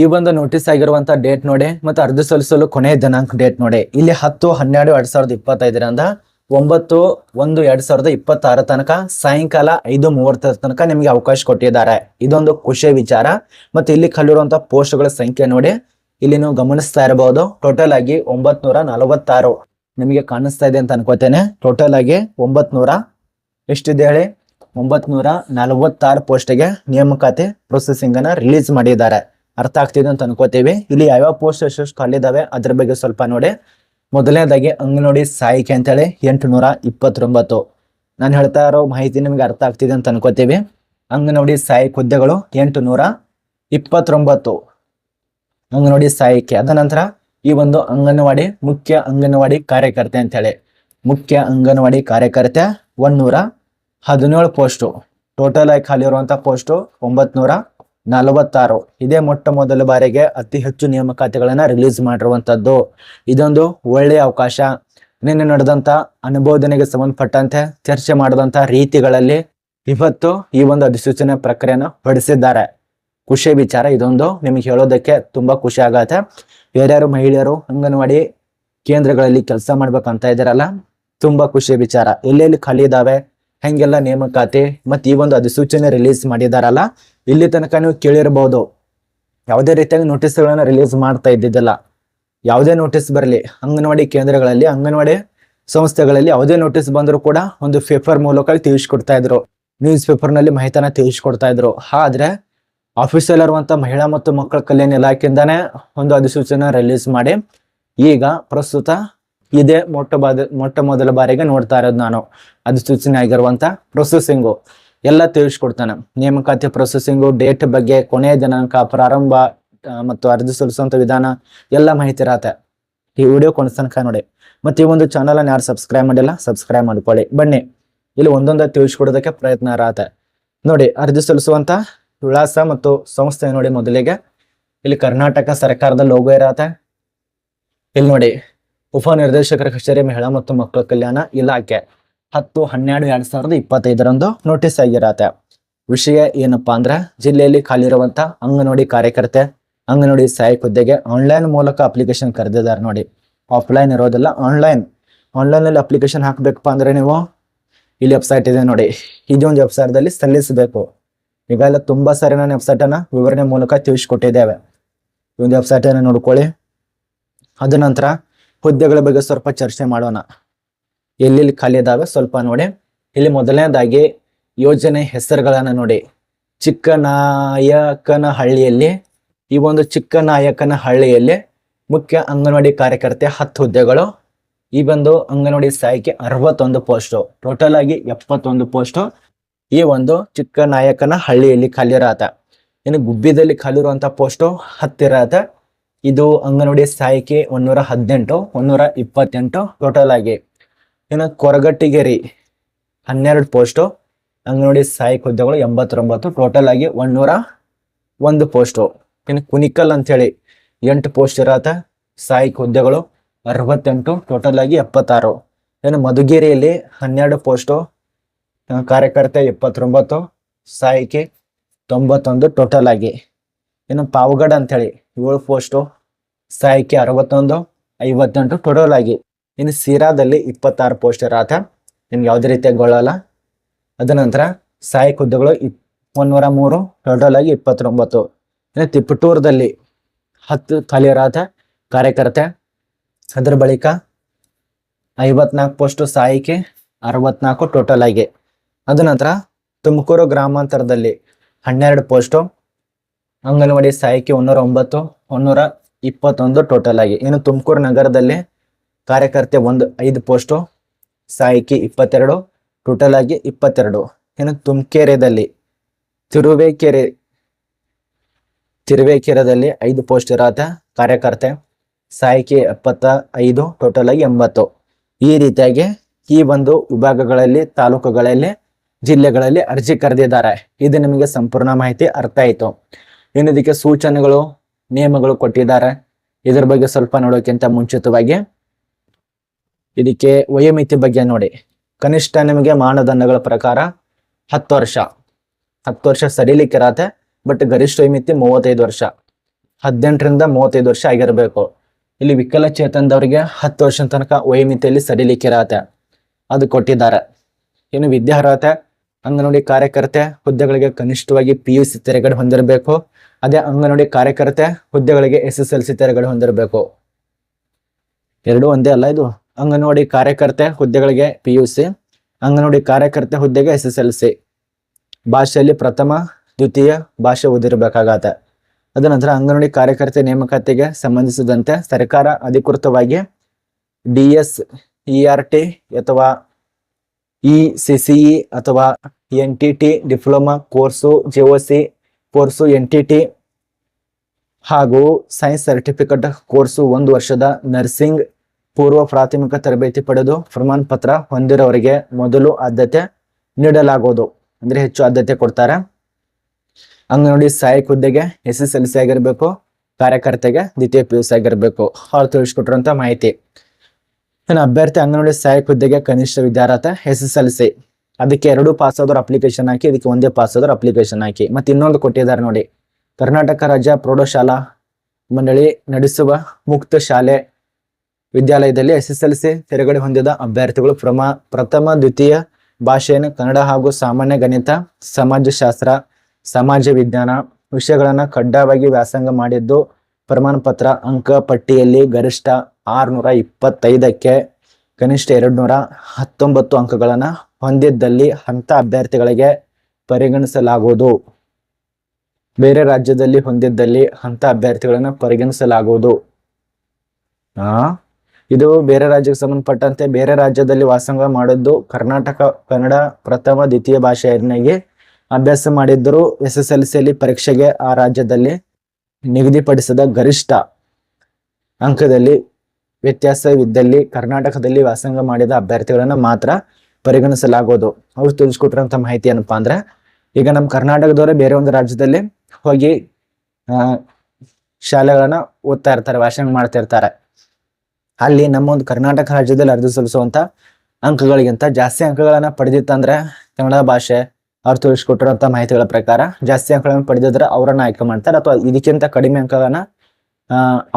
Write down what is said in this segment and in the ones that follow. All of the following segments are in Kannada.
ಈ ಒಂದು ನೋಟಿಸ್ ಆಗಿರುವಂತ ಡೇಟ್ ನೋಡಿ ಮತ್ತೆ ಅರ್ಜಿ ಸಲ್ಲಿಸಲು ಕೊನೆಯ ದಿನಾಂಕ ಡೇಟ್ ನೋಡಿ. ಇಲ್ಲಿ 10-12-2025 9-1-2026 ತನಕ ಸಾಯಂಕಾಲ 5:30 ತನಕ ನಿಮಗೆ ಅವಕಾಶ ಕೊಟ್ಟಿದ್ದಾರೆ. ಇದೊಂದು ಖುಷಿಯ ವಿಚಾರ. ಮತ್ತೆ ಇಲ್ಲಿ ಕಲಿರುವಂತ ಪೋಸ್ಟ್ಗಳ ಸಂಖ್ಯೆ ನೋಡಿ, ಇಲ್ಲಿ ನೀವು ಗಮನಿಸ್ತಾ ಇರಬಹುದು. ಟೋಟಲ್ ಆಗಿ 946 ನಿಮಗೆ ಕಾಣಿಸ್ತಾ ಇದೆ ಅಂತ ಅನ್ಕೋತೇನೆ. ಟೋಟಲ್ ಆಗಿ 900 ಎಷ್ಟಿದೆ ಹೇಳಿ, 946 ಪೋಸ್ಟ್ಗೆ ನೇಮಕಾತಿ ಪ್ರೊಸೆಸಿಂಗ್ ಅನ್ನ ರಿಲೀಸ್ ಮಾಡಿದ್ದಾರೆ. ಅರ್ಥ ಆಗ್ತಿದೆ ಅಂತ ಅನ್ಕೋತೀವಿ. ಇಲ್ಲಿ ಯಾವ್ಯಾವ ಪೋಸ್ಟ್ ಎಷ್ಟು ಖಾಲಿ ಇದಾವೆ ಅದ್ರ ಬಗ್ಗೆ ಸ್ವಲ್ಪ ನೋಡಿ. ಮೊದಲನೇದಾಗಿ ಅಂಗನವಾಡಿ ಸಹಾಯಕಿ ಅಂತೇಳಿ 829. ನಾನು ಹೇಳ್ತಾ ಇರೋ ಮಾಹಿತಿ ನಿಮ್ಗೆ ಅರ್ಥ ಆಗ್ತಿದೆ ಅಂತ ಅನ್ಕೋತೀವಿ. ಅಂಗನವಾಡಿ ಸಹಾಯಕ ಹುದ್ದೆಗಳು 829 ಅಂಗನವಾಡಿ ಸಹಾಯಕಿ. ಅದ ನಂತರ ಈ ಒಂದು ಅಂಗನವಾಡಿ ಮುಖ್ಯ ಅಂಗನವಾಡಿ ಕಾರ್ಯಕರ್ತೆ ಅಂತೇಳಿ ಮುಖ್ಯ ಅಂಗನವಾಡಿ ಕಾರ್ಯಕರ್ತೆ 117 ಪೋಸ್ಟು. ಟೋಟಲ್ ಆಗಿ ಖಾಲಿ ಇರುವಂತ ಪೋಸ್ಟು 946. ಇದೇ ಮೊಟ್ಟ ಮೊದಲ ಬಾರಿಗೆ ಅತಿ ಹೆಚ್ಚು ನೇಮಕಾತಿಗಳನ್ನ ರಿಲೀಸ್ ಮಾಡಿರುವಂತದ್ದು. ಇದೊಂದು ಒಳ್ಳೆಯ ಅವಕಾಶ. ನಿನ್ನೆ ನಡೆದಂತ ಅನುಮೋದನೆಗೆ ಸಂಬಂಧಪಟ್ಟಂತೆ ಚರ್ಚೆ ಮಾಡಿದಂತ ರೀತಿಗಳಲ್ಲಿ ಇವತ್ತು ಈ ಒಂದು ಅಧಿಸೂಚನೆ ಪ್ರಕ್ರಿಯೆನ ಹೊರಡಿಸಿದ್ದಾರೆ. ಖುಷಿ ವಿಚಾರ. ಇದೊಂದು ನಿಮಗೆ ಹೇಳೋದಕ್ಕೆ ತುಂಬಾ ಖುಷಿ ಆಗತ್ತೆ. ಯಾರ್ಯಾರು ಮಹಿಳೆಯರು ಅಂಗನವಾಡಿ ಕೇಂದ್ರಗಳಲ್ಲಿ ಕೆಲಸ ಮಾಡ್ಬೇಕಂತ ಇದಾರಲ್ಲ, ತುಂಬಾ ಖುಷಿ ವಿಚಾರ. ಎಲ್ಲೆಲ್ಲಿ ಖಾಲಿ ಇದಾವೆ, ಹೆಂಗೆಲ್ಲ ನೇಮಕಾತಿ ಮತ್ತೆ ಈ ಒಂದು ಅಧಿಸೂಚನೆ ರಿಲೀಸ್ ಮಾಡಿದಾರಲ್ಲ, ಇಲ್ಲಿ ತನಕ ನೀವು ಕೇಳಿರಬಹುದು ಯಾವುದೇ ರೀತಿಯಾಗಿ ನೋಟಿಸ್ಗಳನ್ನ ರಿಲೀಸ್ ಮಾಡ್ತಾ ಇದ್ದಿದ್ದಲ್ಲ. ಯಾವುದೇ ನೋಟಿಸ್ ಬರಲಿ, ಅಂಗನವಾಡಿ ಕೇಂದ್ರಗಳಲ್ಲಿ ಅಂಗನವಾಡಿ ಸಂಸ್ಥೆಗಳಲ್ಲಿ ಯಾವುದೇ ನೋಟಿಸ್ ಬಂದರೂ ಕೂಡ ಒಂದು ಪೇಪರ್ ಮೂಲಕ ತಿಳಿಸ್ಕೊಡ್ತಾ ಇದ್ರು, ನ್ಯೂಸ್ ಪೇಪರ್ ನಲ್ಲಿ ಮಾಹಿತಿನ ತಿಳಿಸ್ಕೊಡ್ತಾ ಇದ್ರು. ಆದ್ರೆ ಆಫೀಸಲ್ಲಿ ಇರುವಂತ ಮಹಿಳಾ ಮತ್ತು ಮಕ್ಕಳ ಕಲ್ಯಾಣ ಇಲಾಖೆಯಿಂದಾನೇ ಒಂದು ಅಧಿಸೂಚನೆ ರಿಲೀಸ್ ಮಾಡಿ ಈಗ ಪ್ರಸ್ತುತ ಇದೇ ಮೊಟ್ಟ ಮೊದಲ ಬಾರಿಗೆ ನೋಡ್ತಾ ಇರೋದು ನಾನು. ಅಧಿಸೂಚನೆ ಆಗಿರುವಂತ ಪ್ರೊಸೆಸಿಂಗು ಎಲ್ಲ ತಿಳಿಸ್ಕೊಡ್ತಾನೆ. ನೇಮಕಾತಿ ಪ್ರೊಸೆಸಿಂಗು, ಡೇಟ್ ಬಗ್ಗೆ, ಕೊನೆಯ ದಿನಾಂಕ, ಪ್ರಾರಂಭ ಮತ್ತು ಅರ್ಜಿ ಸಲ್ಲಿಸುವಂತ ವಿಧಾನ ಎಲ್ಲ ಮಾಹಿತಿ ಇರತ್ತೆ. ಈ ವಿಡಿಯೋ ಕೊನೆತನಕ ನೋಡಿ. ಮತ್ತೆ ಈ ಒಂದು ಚಾನಲ್ ಅನ್ನು ಯಾರು ಸಬ್ಸ್ಕ್ರೈಬ್ ಮಾಡಿಲ್ಲ ಸಬ್ಸ್ಕ್ರೈಬ್ ಮಾಡ್ಕೊಳ್ಳಿ. ಬನ್ನಿ ಇಲ್ಲಿ ಒಂದೊಂದಾಗಿ ತಿಳಿಸ್ಕೊಡೋದಕ್ಕೆ ಪ್ರಯತ್ನ ಇರತ್ತೆ. ನೋಡಿ, ಅರ್ಜಿ ಸಲ್ಲಿಸುವಂತ ವಿಳಾಸ ಮತ್ತು ಸಂಸ್ಥೆ ನೋಡಿ. ಮೊದಲಿಗೆ ಇಲ್ಲಿ ಕರ್ನಾಟಕ ಸರ್ಕಾರದ ಲೋಗೋ ಇರತ್ತೆ. ಇಲ್ಲಿ ನೋಡಿ, ಉಪನಿರ್ದೇಶಕರ ಕಚೇರಿ ಮಹಿಳಾ ಮತ್ತು ಮಕ್ಕಳ ಕಲ್ಯಾಣ ಇಲಾಖೆ 10-12-2025 ನೋಟಿಸ್ ಆಗಿರತ್ತೆ. ವಿಷಯ ಏನಪ್ಪಾ ಅಂದ್ರೆ, ಜಿಲ್ಲೆಯಲ್ಲಿ ಖಾಲಿ ಇರುವಂತ ಅಂಗನವಾಡಿ ಕಾರ್ಯಕರ್ತೆ, ಅಂಗನವಾಡಿ ಸಹಾಯಕ ಹುದ್ದೆಗೆ ಆನ್ಲೈನ್ ಮೂಲಕ ಅಪ್ಲಿಕೇಶನ್ ಕರೆದಿದ್ದಾರೆ ನೋಡಿ. ಆಫ್ಲೈನ್ ಇರೋದಿಲ್ಲ, ಆನ್ಲೈನ್ ಅಲ್ಲಿ ಅಪ್ಲಿಕೇಶನ್ ಹಾಕ್ಬೇಕಪ್ಪ ಅಂದ್ರೆ ನೀವು ಇಲ್ಲಿ ವೆಬ್ಸೈಟ್ ಇದೆ ನೋಡಿ, ಇದೊಂದು ವೆಬ್ಸೈಟ್ ದಲ್ಲಿ ಸಲ್ಲಿಸಬೇಕು. ಈಗೆಲ್ಲ ತುಂಬಾ ಸಾರಿ ನಾನು ವೆಬ್ಸೈಟ್ ಅನ್ನ ವಿವರಣೆ ಮೂಲಕ ತಿಳಿಸ್ಕೊಟ್ಟಿದ್ದೇವೆ. ಈ ಒಂದು ವೆಬ್ಸೈಟ್ ಅನ್ನ ನೋಡ್ಕೊಳ್ಳಿ. ಅದ ನಂತರ ಹುದ್ದೆಗಳ ಬಗ್ಗೆ ಸ್ವಲ್ಪ ಚರ್ಚೆ ಮಾಡೋಣ. ಎಲ್ಲೆಲ್ಲಿ ಖಾಲಿ ಇದಾವೆ ಸ್ವಲ್ಪ ನೋಡಿ. ಇಲ್ಲಿ ಮೊದಲನೇದಾಗಿ ಯೋಜನೆ ಹೆಸರುಗಳನ್ನ ನೋಡಿ. ಚಿಕ್ಕನಾಯಕನಹಳ್ಳಿಯಲ್ಲಿ, ಈ ಒಂದು ಚಿಕ್ಕನಾಯಕನಹಳ್ಳಿಯಲ್ಲಿ ಮುಖ್ಯ ಅಂಗನವಾಡಿ ಕಾರ್ಯಕರ್ತೆ 10 ಹುದ್ದೆಗಳು. ಈ ಒಂದು ಅಂಗನವಾಡಿ ಸಹಾಯಕಿ 61 ಪೋಸ್ಟು. ಟೋಟಲ್ ಆಗಿ 71 ಪೋಸ್ಟು ಈ ಒಂದು ಚಿಕ್ಕನಾಯಕನಹಳ್ಳಿಯಲ್ಲಿ ಖಾಲಿ ಇರತ್ತೆ. ಇನ್ನು ಗುಬ್ಬಿದಲ್ಲಿ ಖಾಲಿ ಇರುವಂತ ಪೋಸ್ಟು 10 ಇರತ್ತೆ. ಇದು ಅಂಗನವಾಡಿ ಸಹಾಯಕಿ 118, 128 ಟೋಟಲ್ ಆಗಿ. ಇನ್ನು ಕೊರಗಟ್ಟಿಗೇರಿ 12 ಪೋಸ್ಟು, ಅಂಗನವಾಡಿ ಸಹಾಯಕ ಹುದ್ದೆಗಳು 89, ಟೋಟಲ್ ಆಗಿ 101 ಪೋಸ್ಟು. ಇನ್ನು ಕುನಿಕಲ್ ಅಂತೇಳಿ 8 ಪೋಸ್ಟ್ ಇರತ್ತೆ, ಸಹಾಯಕ ಹುದ್ದೆಗಳು 68, ಟೋಟಲ್ ಆಗಿ 76. ಇನ್ನು ಮಧುಗಿರಿಯಲ್ಲಿ 12 ಪೋಸ್ಟು, ಕಾರ್ಯಕರ್ತೆ 29, ಸಹಾಯಕಿ 91 ಟೋಟಲ್ ಆಗಿ. ಇನ್ನು ಪಾವಗಡ ಅಂತೇಳಿ 7 ಪೋಸ್ಟು, ಸಹಾಯಕಿ 61, 58 ಟೋಟಲ್ ಆಗಿ. ಇನ್ನು ಸೀರಾದಲ್ಲಿ 26 ಪೋಸ್ಟ್ ಇರತ್ತೆ, ನಿಮ್ಗೆ ಯಾವುದೇ ರೀತಿಯಾಗಿ ಗೊಳ್ಳಲ್ಲ. ಅದ ನಂತರ ಸಹಾಯಕ ಹುದ್ದೆಗಳು 103, ಟೋಟಲ್ ಆಗಿ 29. ಇನ್ನು ತಿಪಟೂರದಲ್ಲಿ 10 ಖಾಲಿ ಇರತ್ತೆ ಕಾರ್ಯಕರ್ತೆ. ಅದರ ಬಳಿಕ 54 ಪೋಸ್ಟು, ಸಹಾಯಕಿ 64 ಟೋಟಲ್ ಆಗಿ. ಅದ ನಂತರ ತುಮಕೂರು ಗ್ರಾಮಾಂತರದಲ್ಲಿ 12 ಪೋಸ್ಟು, ಅಂಗನವಾಡಿ ಸಹಾಯಕಿ 109, 121 ಟೋಟಲ್ ಆಗಿ. ಇನ್ನು ತುಮಕೂರು ನಗರದಲ್ಲಿ ಕಾರ್ಯಕರ್ತೆ 5 ಪೋಸ್ಟು, ಸಹಾಯಕಿ 22, ಟೋಟಲ್ ಆಗಿ 22. ಇನ್ನು ತುಮಕೇರೆದಲ್ಲಿ ತಿರುವೇಕೆರೆದಲ್ಲಿ 5 ಪೋಸ್ಟ್ ಇರತ್ತೆ, ಕಾರ್ಯಕರ್ತೆ, ಸಹಾಯಕಿ 75, ಟೋಟಲ್ ಆಗಿ 80. ಈ ರೀತಿಯಾಗಿ ಈ ಒಂದು ವಿಭಾಗಗಳಲ್ಲಿ, ತಾಲೂಕುಗಳಲ್ಲಿ, ಜಿಲ್ಲೆಗಳಲ್ಲಿ ಅರ್ಜಿ ಕರೆದಿದ್ದಾರೆ. ಇದು ನಿಮಗೆ ಸಂಪೂರ್ಣ ಮಾಹಿತಿ ಅರ್ಥ ಆಯ್ತು. ಇನ್ನು ಇದಕ್ಕೆ ಸೂಚನೆಗಳು, ನಿಯಮಗಳು ಕೊಟ್ಟಿದ್ದಾರೆ. ಇದ್ರ ಬಗ್ಗೆ ಸ್ವಲ್ಪ ನೋಡೋಕ್ಕಿಂತ ಮುಂಚಿತವಾಗಿ ಇದಕ್ಕೆ ವಯೋಮಿತಿ ಬಗ್ಗೆ ನೋಡಿ. ಕನಿಷ್ಠ ನಿಮಗೆ ಮಾನದಂಡಗಳ ಪ್ರಕಾರ 10 ವರ್ಷ ಸರಿಲಿಕ್ಕೆ ಇರತ್ತೆ. ಬಟ್ ಗರಿಷ್ಠ ವಯೋಮಿತಿ 35 ವರ್ಷ. 18ರಿಂದ 35 ವರ್ಷ ಆಗಿರಬೇಕು. ಇಲ್ಲಿ ವಿಕಲಚೇತನದವರಿಗೆ 10 ವರ್ಷ ತನಕ ವಯೋಮಿತಿಯಲ್ಲಿ ಸಡಿಲಿಕೆ ಇರತ್ತೆ, ಅದು ಕೊಟ್ಟಿದ್ದಾರೆ. ಇನ್ನು ವಿದ್ಯಾರ್ಹತೆ ಅಂಗನವಾಡಿ ಕಾರ್ಯಕರ್ತೆ ಹುದ್ದೆಗಳಿಗೆ ಕನಿಷ್ಠವಾಗಿ PUC ತೆರೆಗಡೆ ಹೊಂದಿರಬೇಕು. ಅದೇ ಅಂಗನವಾಡಿ ಕಾರ್ಯಕರ್ತೆ ಹುದ್ದೆಗಳಿಗೆ SSLC ತೆರೆಗಡೆ ಹೊಂದಿರಬೇಕು. ಎರಡು ಒಂದೇ ಅಲ್ಲ ಇದು. ಅಂಗನವಾಡಿ ಕಾರ್ಯಕರ್ತೆ ಹುದ್ದೆಗಳಿಗೆ PUC, ಅಂಗನವಾಡಿ ಕಾರ್ಯಕರ್ತೆ ಹುದ್ದೆಗೆ SSLC, ಭಾಷೆಯಲ್ಲಿ ಪ್ರಥಮ ದ್ವಿತೀಯ ಭಾಷೆ ಓದಿರಬೇಕಾಗತ್ತೆ. ಅದ ನಂತರ ಅಂಗನವಾಡಿ ಕಾರ್ಯಕರ್ತೆ ನೇಮಕಾತಿಗೆ ಸಂಬಂಧಿಸಿದಂತೆ ಸರ್ಕಾರ ಅಧಿಕೃತವಾಗಿ DS, ERT ಅಥವಾ ECCE ಅಥವಾ NTT diploma course, JOC course, NTT ಹಾಗೂ ಸೈನ್ಸ್ ಸರ್ಟಿಫಿಕೇಟ್ ಕೋರ್ಸು 1 ವರ್ಷದ ನರ್ಸಿಂಗ್ ಪೂರ್ವ ಪ್ರಾಥಮಿಕ ತರಬೇತಿ ಪಡೆದು ಪ್ರಮಾಣ ಪತ್ರ ಹೊಂದಿರೋರಿಗೆ ಮೊದಲು ಆದ್ಯತೆ ನೀಡಲಾಗುವುದು. ಅಂದ್ರೆ ಹೆಚ್ಚು ಆದ್ಯತೆ ಕೊಡ್ತಾರೆ. ಅಂಗನವಾಡಿ ಸಹಾಯಕ ಹುದ್ದೆಗೆ SSLC ಆಗಿರ್ಬೇಕು, ಕಾರ್ಯಕರ್ತೆಗೆ ದ್ವಿತೀಯ PUC ಆಗಿರ್ಬೇಕು. ಅವ್ರು ತಿಳಿಸ್ಕೊಟ್ಟಿರುವಂತ ಮಾಹಿತಿ. ಇನ್ನು ಅಭ್ಯರ್ಥಿ ಅಂಗನವಾಡಿ ಸಹಾಯಕ ಹುದ್ದೆಗೆ ಕನಿಷ್ಠ ವಿದ್ಯಾರ್ಹತೆ SSLC, ಅದಕ್ಕೆ 2 ಪಾಸ್ ಆದವ್ರು ಅಪ್ಲಿಕೇಶನ್ ಹಾಕಿ, ಇದಕ್ಕೆ 1 ಪಾಸ್ ಆದವ್ರು ಅಪ್ಲಿಕೇಶನ್ ಹಾಕಿ. ಮತ್ತೆ ಇನ್ನೊಂದು ಕೊಟ್ಟಿದ್ದಾರೆ ನೋಡಿ, ಕರ್ನಾಟಕ ರಾಜ್ಯ ಪ್ರೌಢಶಾಲಾ ಮಂಡಳಿ ನಡೆಸುವ ಮುಕ್ತ ಶಾಲೆ ವಿದ್ಯಾಲಯದಲ್ಲಿ SSLC ತೆರೆಗಡೆ ಹೊಂದಿದ ಅಭ್ಯರ್ಥಿಗಳು ಪ್ರಥಮ ದ್ವಿತೀಯ ಭಾಷೆಯನ್ನು ಕನ್ನಡ ಹಾಗೂ ಸಾಮಾನ್ಯ ಗಣಿತ, ಸಮಾಜಶಾಸ್ತ್ರ, ಸಮಾಜ ವಿಜ್ಞಾನ ವಿಷಯಗಳನ್ನ ಕಡ್ಡಾಯವಾಗಿ ವ್ಯಾಸಂಗ ಮಾಡಿದ್ದು, ಪ್ರಮಾಣ ಪತ್ರ ಅಂಕ ಪಟ್ಟಿಯಲ್ಲಿ ಗರಿಷ್ಠ 625ಕ್ಕೆ ಕನಿಷ್ಠ 219 ಅಂಕಗಳನ್ನ ಹೊಂದಿದ್ದಲ್ಲಿ ಅಂತ ಅಭ್ಯರ್ಥಿಗಳಿಗೆ ಪರಿಗಣಿಸಲಾಗುವುದು. ಬೇರೆ ರಾಜ್ಯದಲ್ಲಿ ಹೊಂದಿದ್ದಲ್ಲಿ ಅಂತ ಅಭ್ಯರ್ಥಿಗಳನ್ನ ಪರಿಗಣಿಸಲಾಗುವುದು. ಇದು ಬೇರೆ ರಾಜ್ಯಕ್ಕೆ ಸಂಬಂಧಪಟ್ಟಂತೆ ಬೇರೆ ರಾಜ್ಯದಲ್ಲಿ ವಾಸಂಗ ಮಾಡಿದ್ದು ಕರ್ನಾಟಕ ಕನ್ನಡ ಪ್ರಥಮ ದ್ವಿತೀಯ ಭಾಷೆಯನ್ನಾಗಿ ಅಭ್ಯಾಸ ಮಾಡಿದ್ದರೂ SSLCಯಲ್ಲಿ ಪರೀಕ್ಷೆಗೆ ಆ ರಾಜ್ಯದಲ್ಲಿ ನಿಗದಿಪಡಿಸಿದ ಗರಿಷ್ಠ ಅಂಕದಲ್ಲಿ ವ್ಯತ್ಯಾಸವಿದ್ದಲ್ಲಿ ಕರ್ನಾಟಕದಲ್ಲಿ ವಾಸಂಗ ಮಾಡಿದ ಅಭ್ಯರ್ಥಿಗಳನ್ನ ಮಾತ್ರ ಪರಿಗಣಿಸಲಾಗುವುದು. ಅವ್ರು ತಿಳಿಸ್ಕೊಟ್ಟಿರೋಂಥ ಮಾಹಿತಿ ಏನಪ್ಪಾ ಅಂದ್ರೆ, ಈಗ ನಮ್ಮ ಕರ್ನಾಟಕದವರೇ ಬೇರೆ ಒಂದು ರಾಜ್ಯದಲ್ಲಿ ಹೋಗಿ ಶಾಲೆಗಳನ್ನ ಓದ್ತಾ ಇರ್ತಾರೆ, ವಾಸಂಗ ಮಾಡ್ತಾ ಇರ್ತಾರೆ. ಅಲ್ಲಿ ನಮ್ಮ ಒಂದು ಕರ್ನಾಟಕ ರಾಜ್ಯದಲ್ಲಿ ಅರ್ಜಿ ಸಲ್ಲಿಸುವಂತ ಅಂಕಗಳಿಗಿಂತ ಜಾಸ್ತಿ ಅಂಕಗಳನ್ನ ಪಡೆದಿತ್ತಂದ್ರೆ ಕನ್ನಡ ಭಾಷೆ ಅವ್ರು ತಿಳಿಸ್ಕೊಟ್ಟಿರುವಂತ ಮಾಹಿತಿಗಳ ಪ್ರಕಾರ ಜಾಸ್ತಿ ಅಂಕಗಳನ್ನ ಪಡೆದಿದ್ರೆ ಅವರನ್ನ ಆಯ್ಕೆ ಮಾಡ್ತಾರೆ, ಅಥವಾ ಇದಕ್ಕಿಂತ ಕಡಿಮೆ ಅಂಕಗಳನ್ನ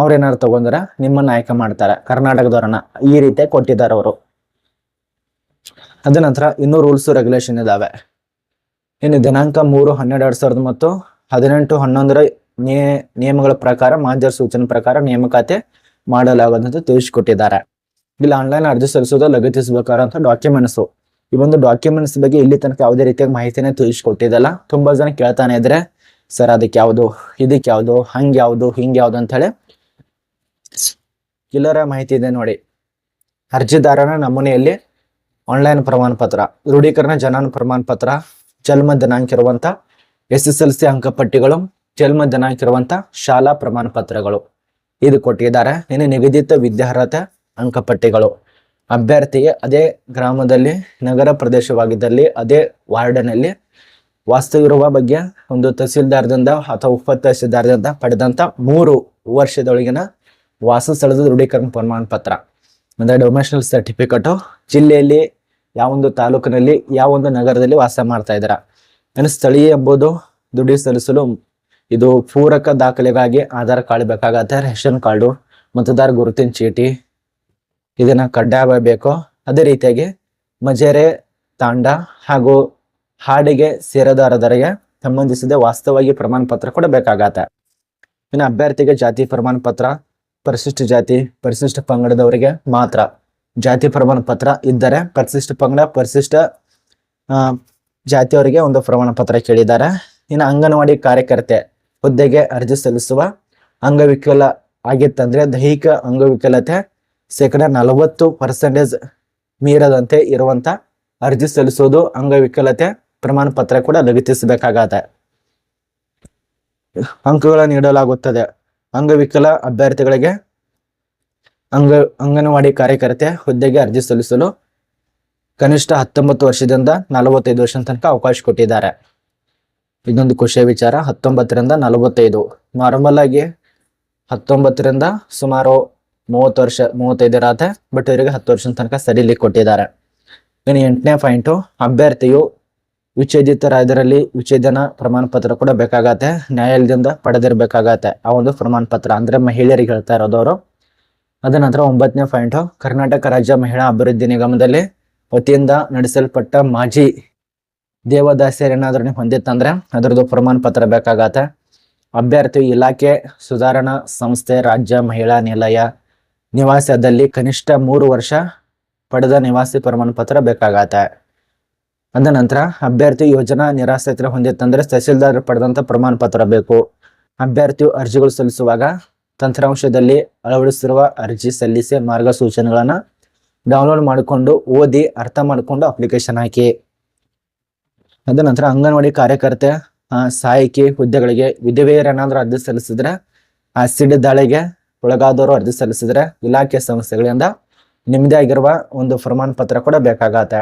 ಅವ್ರೇನಾರು ತಗೊಂಡ್ರೆ ನಿಮ್ಮನ್ನ ಆಯ್ಕೆ ಮಾಡ್ತಾರೆ, ಕರ್ನಾಟಕದವರನ್ನ. ಈ ರೀತಿ ಕೊಟ್ಟಿದ್ದಾರೆ ಅವರು. ಅದ ನಂತರ ಇನ್ನೂ ರೂಲ್ಸ್ ರೆಗ್ಯುಲೇಷನ್ ಇದಾವೆ. ಇನ್ನು ದಿನಾಂಕ 3/12/2000 ಮತ್ತು 18/11 ನಿಯಮಗಳ ಪ್ರಕಾರ ಮಾರ್ಗಸೂಚನೆ ಪ್ರಕಾರ ನೇಮಕಾತಿ ಮಾಡಲಾಗುವಂತ ತಿಳಿಸಿಕೊಟ್ಟಿದ್ದಾರೆ. ಇಲ್ಲಿ ಆನ್ಲೈನ್ ಅರ್ಜಿ ಸಲ್ಲಿಸೋದು ಲಗತ್ತಿಸಬೇಕಾದಂತ ಡಾಕ್ಯುಮೆಂಟ್ಸ್. ಈ ಒಂದು ಡಾಕ್ಯುಮೆಂಟ್ಸ್ ಬಗ್ಗೆ ಇಲ್ಲಿ ತನಕ ಯಾವುದೇ ರೀತಿಯ ಮಾಹಿತಿನೇ ತಿಳಿಸ್ಕೊಟ್ಟಿದ್ದಲ್ಲ. ತುಂಬಾ ಜನ ಕೇಳ್ತಾನೆ ಇದ್ರೆ, ಸರ್ ಅದಕ್ಕೆ ಯಾವುದು, ಇದಕ್ಕೆ ಯಾವುದು, ಹಂಗ್ಯಾವುದು, ಹಿಂಗ್ಯಾವುದು ಅಂತ ಹೇಳಿ ಕಿಲ್ಲರ ಮಾಹಿತಿ ಇದೆ ನೋಡಿ. ಅರ್ಜಿದಾರನ ನಮೂನೆಯಲ್ಲಿ ಆನ್ಲೈನ್ ಪ್ರಮಾಣ ಪತ್ರ, ದೃಢೀಕರಣ ಜನನ ಪ್ರಮಾಣ ಪತ್ರ, ಜನ್ಮ ದಿನಾಂಕ ಇರುವಂತ SSLC ಅಂಕಪಟ್ಟಿಗಳು, ಜನ್ಮ ದಿನಾಂಕ ಇರುವಂತ ಶಾಲಾ ಪ್ರಮಾಣ ಪತ್ರಗಳು ಇದು ಕೊಟ್ಟಿದ್ದಾರೆ. ಇನ್ನು ನಿಗದಿತ ವಿದ್ಯಾರ್ಹತೆ ಅಂಕಪಟ್ಟಿಗಳು, ಅಭ್ಯರ್ಥಿಗೆ ಅದೇ ಗ್ರಾಮದಲ್ಲಿ ನಗರ ಪ್ರದೇಶವಾಗಿದ್ದಲ್ಲಿ ಅದೇ ವಾರ್ಡ್ನಲ್ಲಿ ವಾಸ್ತವಿರುವ ಬಗ್ಗೆ ಒಂದು ತಹಸೀಲ್ದಾರ್ದಿಂದ ಅಥವಾ ಉಪ ತಹಸೀಲ್ದಾರ್ದಿಂದ ಪಡೆದಂತ 3 ವರ್ಷದೊಳಗಿನ ವಾಸ ಸ್ಥಳದ ದೃಢೀಕರಣ ಪ್ರಮಾಣ ಪತ್ರ ಅಂದ್ರೆ ಡೊಮೆಸ್ಟಿಕ್ ಸರ್ಟಿಫಿಕೇಟ್, ಜಿಲ್ಲೆಯಲ್ಲಿ ಯಾವೊಂದು ತಾಲೂಕಿನಲ್ಲಿ ಯಾವೊಂದು ನಗರದಲ್ಲಿ ವಾಸ ಮಾಡ್ತಾ ಇದ್ದೀರಾ, ಇನ್ನು ಸ್ಥಳೀಯ ಎಂಬುದು ದುಡಿ ಸಲ್ಲಿಸಲು ಇದು ಪೂರಕ ದಾಖಲೆಗಾಗಿ ಆಧಾರ್ ಕಾರ್ಡ್ ಬೇಕಾಗತ್ತೆ, ರೇಷನ್ ಕಾರ್ಡು, ಮತದಾರ ಗುರುತಿನ ಚೀಟಿ ಇದನ್ನ ಕಡ್ಡಾಯವಾಗಿ ಬೇಕು. ಅದೇ ರೀತಿಯಾಗಿ ಮಜರೆ ತಾಂಡ ಹಾಗೂ ಹಾಡಿಗೆ ಸೇರದಾರರಿಗೆ ಸಂಬಂಧಿಸಿದ ವಾಸ್ತವವಾಗಿ ಪ್ರಮಾಣ ಪತ್ರ ಕೂಡ ಬೇಕಾಗತ್ತೆ. ಇನ್ನು ಅಭ್ಯರ್ಥಿಗೆ ಜಾತಿ ಪ್ರಮಾಣ ಪತ್ರ, ಪರಿಶಿಷ್ಟ ಜಾತಿ ಪರಿಶಿಷ್ಟ ಪಂಗಡದವರಿಗೆ ಮಾತ್ರ ಜಾತಿ ಪ್ರಮಾಣ ಪತ್ರ ಇದ್ದರೆ, ಪರಿಶಿಷ್ಟ ಪಂಗಡ ಪರಿಶಿಷ್ಟ ಜಾತಿಯವರಿಗೆ ಒಂದು ಪ್ರಮಾಣ ಪತ್ರ ಕೇಳಿದ್ದಾರೆ. ಇನ್ನು ಅಂಗನವಾಡಿ ಕಾರ್ಯಕರ್ತೆ ಹುದ್ದೆಗೆ ಅರ್ಜಿ ಸಲ್ಲಿಸುವ ಅಂಗವಿಕಲ ಆಗಿತ್ತಂದ್ರೆ ದೈಹಿಕ ಅಂಗವಿಕಲತೆ 40% ಮೀರದಂತೆ ಇರುವಂತ ಅರ್ಜಿ ಸಲ್ಲಿಸುವುದು ಅಂಗವಿಕಲತೆ ಪ್ರಮಾಣ ಪತ್ರ ಕೂಡ ಲಗತ್ತಿಸಬೇಕಾಗತ್ತೆ. ಅಂಕಗಳ ನೀಡಲಾಗುತ್ತದೆ. ಅಂಗವಿಕಲ ಅಭ್ಯರ್ಥಿಗಳಿಗೆ ಅಂಗನವಾಡಿ ಕಾರ್ಯಕರ್ತೆ ಹುದ್ದೆಗೆ ಅರ್ಜಿ ಸಲ್ಲಿಸಲು ಕನಿಷ್ಠ 19 ವರ್ಷದಿಂದ 45 ವರ್ಷ ತನಕ ಅವಕಾಶ ಕೊಟ್ಟಿದ್ದಾರೆ. ಇದೊಂದು ಖುಷಿಯ ವಿಚಾರ. 19ರಿಂದ 45, ನಾರ್ಮಲ್ ಆಗಿ 19ರಿಂದ ಸುಮಾರು 30 ವರ್ಷ 35 ಇರತ್ತೆ, ಬಟ್ ಇವರಿಗೆ 10 ವರ್ಷದ ತನಕ ಸಡಿಲಿಕ್ಕೆ ಕೊಟ್ಟಿದ್ದಾರೆ. ಇನ್ನು 8ನೇ ಪಾಯಿಂಟು, ಅಭ್ಯರ್ಥಿಯು ವಿಚ್ಛೇದಿತರಾದರಲ್ಲಿ ವಿಚ್ಛೇದನ ಪ್ರಮಾಣ ಪತ್ರ ಕೂಡ ಬೇಕಾಗತ್ತೆ, ನ್ಯಾಯಾಲಯದಿಂದ ಪಡೆದಿರ್ಬೇಕಾಗತ್ತೆ ಆ ಒಂದು ಪ್ರಮಾಣ ಪತ್ರ, ಅಂದ್ರೆ ಮಹಿಳೆಯರಿಗೆ ಹೇಳ್ತಾ ಇರೋದವರು. ಅದ ನಂತರ 9ನೇ ಪಾಯಿಂಟ್, ಕರ್ನಾಟಕ ರಾಜ್ಯ ಮಹಿಳಾ ಅಭಿವೃದ್ಧಿ ನಿಗಮದಲ್ಲಿ ವತಿಯಿಂದ ನಡೆಸಲ್ಪಟ್ಟ ಮಾಜಿ ದೇವದಾಸಿಯರೇನಾದ್ರೂ ನೀವು ಹೊಂದಿತ್ತಂದ್ರೆ ಅದರದ್ದು ಪ್ರಮಾಣ ಪತ್ರ ಬೇಕಾಗತ್ತೆ. ಅಭ್ಯರ್ಥಿ ಇಲಾಖೆ ಸುಧಾರಣಾ ಸಂಸ್ಥೆ ರಾಜ್ಯ ಮಹಿಳಾ ನಿಲಯ ನಿವಾಸದಲ್ಲಿ ಕನಿಷ್ಠ 3 ವರ್ಷ ಪಡೆದ ನಿವಾಸಿ ಪ್ರಮಾಣ ಪತ್ರ ಬೇಕಾಗತ್ತೆ. ಅದ ನಂತರ ಅಭ್ಯರ್ಥಿ ಯೋಜನಾ ನಿರಾಶ್ರಿತರ ಹೊಂದಿತ್ತಂದ್ರೆ ತಹಸೀಲ್ದಾರ್ ಪಡೆದಂತ ಪ್ರಮಾಣ ಪತ್ರ ಬೇಕು. ಅಭ್ಯರ್ಥಿಯು ಅರ್ಜಿಗಳು ಸಲ್ಲಿಸುವಾಗ ತಂತ್ರಾಂಶದಲ್ಲಿ ಅಳವಡಿಸಿರುವ ಅರ್ಜಿ ಸಲ್ಲಿಸಿ ಮಾರ್ಗಸೂಚನೆಗಳನ್ನ ಡೌನ್ಲೋಡ್ ಮಾಡಿಕೊಂಡು ಓದಿ ಅರ್ಥ ಮಾಡಿಕೊಂಡು ಅಪ್ಲಿಕೇಶನ್ ಹಾಕಿ. ಅದ ನಂತರ ಅಂಗನವಾಡಿ ಕಾರ್ಯಕರ್ತೆ ಸಹಾಯಕಿ ಹುದ್ದೆಗಳಿಗೆ ವಿಧವೆಯರೇನಾದ್ರೂ ಅರ್ಜಿ ಸಲ್ಲಿಸಿದ್ರೆ, ಆಸಿಡ್ ದಾಳಿಗೆ ಒಳಗಾದವರು ಅರ್ಜಿ ಸಲ್ಲಿಸಿದ್ರೆ ಇಲಾಖೆ ಸಂಸ್ಥೆಗಳಿಂದ ನಿಮ್ಮದೇ ಆಗಿರುವ ಒಂದು ಪ್ರಮಾಣ ಪತ್ರ ಕೂಡ ಬೇಕಾಗತ್ತೆ.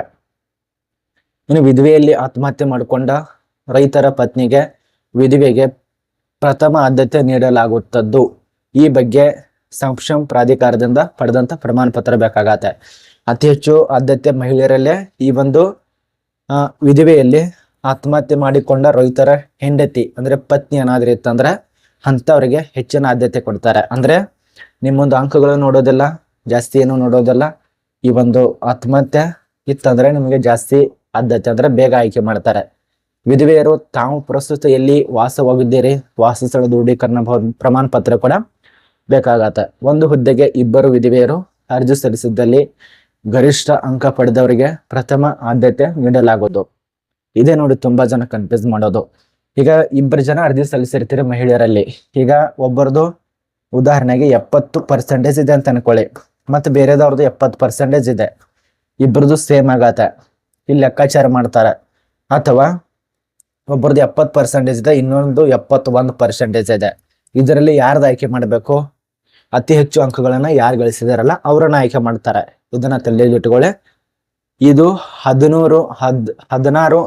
ಇನ್ನು ವಿಧವೆಯಲ್ಲಿ ಆತ್ಮಹತ್ಯೆ ಮಾಡಿಕೊಂಡ ರೈತರ ಪತ್ನಿಗೆ ವಿಧವೆಗೆ ಪ್ರಥಮ ಆದ್ಯತೆ ನೀಡಲಾಗುತ್ತದ್ದು. ಈ ಬಗ್ಗೆ ಸಂಕ್ಷೇಮ ಪ್ರಾಧಿಕಾರದಿಂದ ಪಡೆದಂತ ಪ್ರಮಾಣ ಪತ್ರ ಬೇಕಾಗತ್ತೆ. ಅತಿ ಹೆಚ್ಚು ಆದ್ಯತೆ ಮಹಿಳೆಯರಲ್ಲೇ ಈ ಒಂದು ವಿಧವೆಯಲ್ಲಿ ಆತ್ಮಹತ್ಯೆ ಮಾಡಿಕೊಂಡ ರೈತರ ಹೆಂಡತಿ ಅಂದ್ರೆ ಪತ್ನಿ ಏನಾದ್ರೂ ಇತ್ತಂದ್ರೆ ಅಂತವ್ರಿಗೆ ಹೆಚ್ಚಿನ ಆದ್ಯತೆ ಕೊಡ್ತಾರೆ. ಅಂದ್ರೆ ನಿಮ್ಮೊಂದು ಅಂಕಗಳು ನೋಡೋದಿಲ್ಲ, ಜಾಸ್ತಿ ಏನು ನೋಡೋದಿಲ್ಲ. ಈ ಒಂದು ಆತ್ಮಹತ್ಯೆ ಇತ್ತಂದ್ರೆ ನಿಮಗೆ ಜಾಸ್ತಿ ಆದ್ಯತೆ ಅಂದ್ರೆ ಬೇಗ ಆಯ್ಕೆ ಮಾಡ್ತಾರೆ. ವಿಧವೆಯರು ತಾವು ಪ್ರಸ್ತುತ ಎಲ್ಲಿ ವಾಸವಾಗಿದ್ದೀರಿ ವಾಸಸ್ಥಳ ದೃಢೀಕರಣ ಪ್ರಮಾಣ ಪತ್ರ ಕೂಡ ಬೇಕಾಗತ್ತೆ. ಒಂದು ಹುದ್ದೆಗೆ 2 ವಿಧವೆಯರು ಅರ್ಜಿ ಸಲ್ಲಿಸಿದ್ದಲ್ಲಿ ಗರಿಷ್ಠ ಅಂಕ ಪಡೆದವರಿಗೆ ಪ್ರಥಮ ಆದ್ಯತೆ ನೀಡಲಾಗುವುದು. ಇದೇ ನೋಡಿ ತುಂಬಾ ಜನ ಕನ್ಫ್ಯೂಸ್ ಮಾಡೋದು. ಈಗ 2 ಜನ ಅರ್ಜಿ ಸಲ್ಲಿಸಿರ್ತೀರಿ ಮಹಿಳೆಯರಲ್ಲಿ. ಈಗ ಒಬ್ಬರದು ಉದಾಹರಣೆಗೆ 70% ಇದೆ ಅಂತ ಅನ್ಕೊಳ್ಳಿ, ಮತ್ತೆ ಬೇರೆದವ್ರದ್ದು 70% ಇದೆ, ಇಬ್ಬರದು ಸೇಮ್ ಆಗತ್ತೆ, ಇಲ್ಲಿ ಲೆಕ್ಕಾಚಾರ ಮಾಡ್ತಾರೆ. ಅಥವಾ ಒಬ್ಬರದ್ದು 70% ಇದೆ, ಇನ್ನೊಂದು 71% ಇದೆ. ಇದರಲ್ಲಿ ಯಾರ್ದು ಆಯ್ಕೆ ಮಾಡಬೇಕು? ಅತಿ ಹೆಚ್ಚು ಅಂಕಗಳನ್ನ ಯಾರು ಗಳಿಸಿದಾರಲ್ಲ ಅವರನ್ನ ಆಯ್ಕೆ ಮಾಡ್ತಾರೆ. ಇದನ್ನ ತಲೆಯಲ್ಲಿಟ್ಟುಕೊಳ್ಳಿ. ಇದು 16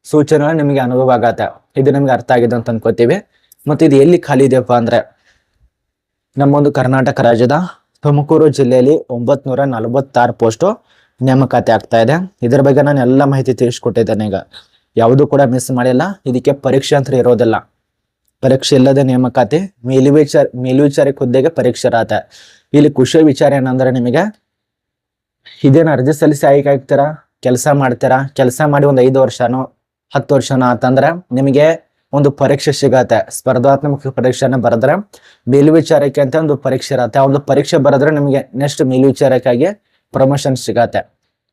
ಸೂಚನೆಗಳು ನಿಮಗೆ ಅನುಭವ ಆಗತ್ತೆ. ಇದು ನಿಮ್ಗೆ ಅರ್ಥ ಆಗಿದೆ ಅಂತ ಅನ್ಕೋತೀವಿ. ಮತ್ತೆ ಇದು ಎಲ್ಲಿ ಖಾಲಿ ಇದೆಯಪ್ಪ ಅಂದ್ರೆ ನಮ್ಮೊಂದು ಕರ್ನಾಟಕ ರಾಜ್ಯದ ತುಮಕೂರು ಜಿಲ್ಲೆಯಲ್ಲಿ 946 ಪೋಸ್ಟ್ ನೇಮಕಾತಿ ಆಗ್ತಾ ಇದೆ. ಇದರ ಬಗ್ಗೆ ನಾನು ಎಲ್ಲ ಮಾಹಿತಿ ತಿಳಿಸ್ಕೊಟ್ಟಿದ್ದೇನೆ. ಈಗ ಯಾವುದು ಕೂಡ ಮಿಸ್ ಮಾಡಿಲ್ಲ. ಇದಕ್ಕೆ ಪರೀಕ್ಷೆ ಅಂತ ಇರೋದಿಲ್ಲ, ಪರೀಕ್ಷೆ ಇಲ್ಲದೆ ನೇಮಕಾತಿ. ಮೇಲ್ವಿಚಾರಕ ಹುದ್ದೆಗೆ ಪರೀಕ್ಷೆ ಇರತ್ತೆ. ಇಲ್ಲಿ ಖುಷಿ ವಿಚಾರ ಏನಂದ್ರೆ ನಿಮಗೆ ಇದೇನು ಅರ್ಜಿ ಸಲ್ಲಿಸಿ ಆಯ್ಕೆ ಆಗ್ತೀರಾ, ಕೆಲಸ ಮಾಡ್ತೀರಾ, ಕೆಲಸ ಮಾಡಿ ಒಂದು 5 ವರ್ಷನೋ 10 ವರ್ಷನೋ ಆತಂದ್ರೆ ನಿಮಗೆ ಒಂದು ಪರೀಕ್ಷೆ ಸಿಗತ್ತೆ. ಸ್ಪರ್ಧಾತ್ಮಕ ಪರೀಕ್ಷೆನ ಬರೆದ್ರೆ ಮೇಲ್ವಿಚಾರಕ್ಕೆ ಅಂತ ಒಂದು ಪರೀಕ್ಷೆ ಇರತ್ತೆ. ಆ ಒಂದು ಪರೀಕ್ಷೆ ಬರೆದ್ರೆ ನಿಮಗೆ ನೆಕ್ಸ್ಟ್ ಮೇಲ್ವಿಚಾರಕ್ಕಾಗಿ ಪ್ರಮೋಷನ್ ಸಿಗತ್ತೆ.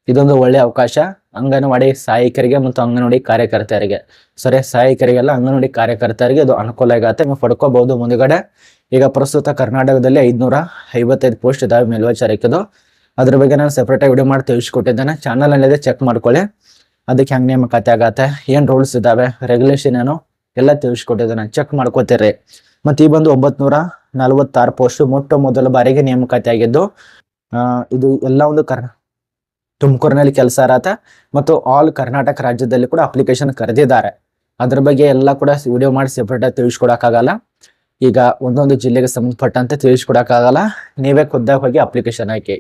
ಇದೊಂದು ಒಳ್ಳೆ ಅವಕಾಶ ಅಂಗನವಾಡಿ ಸಹಾಯಕರಿಗೆ ಮತ್ತು ಅಂಗನವಾಡಿ ಕಾರ್ಯಕರ್ತೆಯರಿಗೆ. ಸಹಾಯಕರಿಗೆಲ್ಲ ಅಂಗನವಾಡಿ ಕಾರ್ಯಕರ್ತೆಯರಿಗೆ ಇದು ಅನುಕೂಲ ಆಗತ್ತೆ, ನೀವು ಪಡ್ಕೋಬಹುದು ಮುಂದುಗಡೆ. ಈಗ ಪ್ರಸ್ತುತ ಕರ್ನಾಟಕದಲ್ಲಿ 555 ಪೋಸ್ಟ್ ಇದಾವೆ ಮೇಲ್ವಿಚಾರಕದು. ಅದ್ರ ಬಗ್ಗೆ ನಾನು ಸೆಪರೇಟ್ ಆಗಿ ವಿಡಿಯೋ ಮಾಡಿ ತಿಳಿಸ್ಕೊಟ್ಟಿದ್ದೇನೆ. ಚಾನಲ್ ಅಲ್ಲಿದೆ, ಚೆಕ್ ಮಾಡ್ಕೊಳ್ಳಿ. ಅದಕ್ಕೆ ಹೆಂಗ್ ನೇಮಕಾತಿ ಆಗತ್ತೆ, ಏನ್ ರೂಲ್ಸ್ ಇದಾವೆ, ರೆಗ್ಯುಲೇಷನ್ ಏನು ಎಲ್ಲ ತಿಳಿಸ್ಕೊಟ್ಟಿದ್ದೇನೆ, ಚೆಕ್ ಮಾಡ್ಕೋತೀರಿ. ಮತ್ತೆ ಈ ಬಂದು 946 ಪೋಸ್ಟ್ ಮೊದಲ ಬಾರಿಗೆ ನೇಮಕಾತಿ ಆಗಿದ್ದು. ಇದು ಎಲ್ಲ ಒಂದು ತುಮಕೂರಿನಲ್ಲಿ ಕೆಲಸ ಇರತ್ತೆ ಮತ್ತು ಆಲ್ ಕರ್ನಾಟಕ ರಾಜ್ಯದಲ್ಲಿ ಕೂಡ ಅಪ್ಲಿಕೇಶನ್ ಕರೆದಿದ್ದಾರೆ. ಅದ್ರ ಬಗ್ಗೆ ಎಲ್ಲ ಕೂಡ ವಿಡಿಯೋ ಮಾಡಿ ಸೆಪರೇಟ್ ಆಗಿ ತಿಳಿಸ್ಕೊಡಕ್ಕಾಗಲ್ಲ. ಈಗ ಒಂದೊಂದು ಜಿಲ್ಲೆಗೆ ಸಂಬಂಧಪಟ್ಟಂತೆ ತಿಳಿಸ್ಕೊಡಕ್ಕಾಗಲ್ಲ, ನೀವೇ ಖುದ್ದಾಗಿ ಹೋಗಿ ಅಪ್ಲಿಕೇಶನ್ ಹಾಕಿ.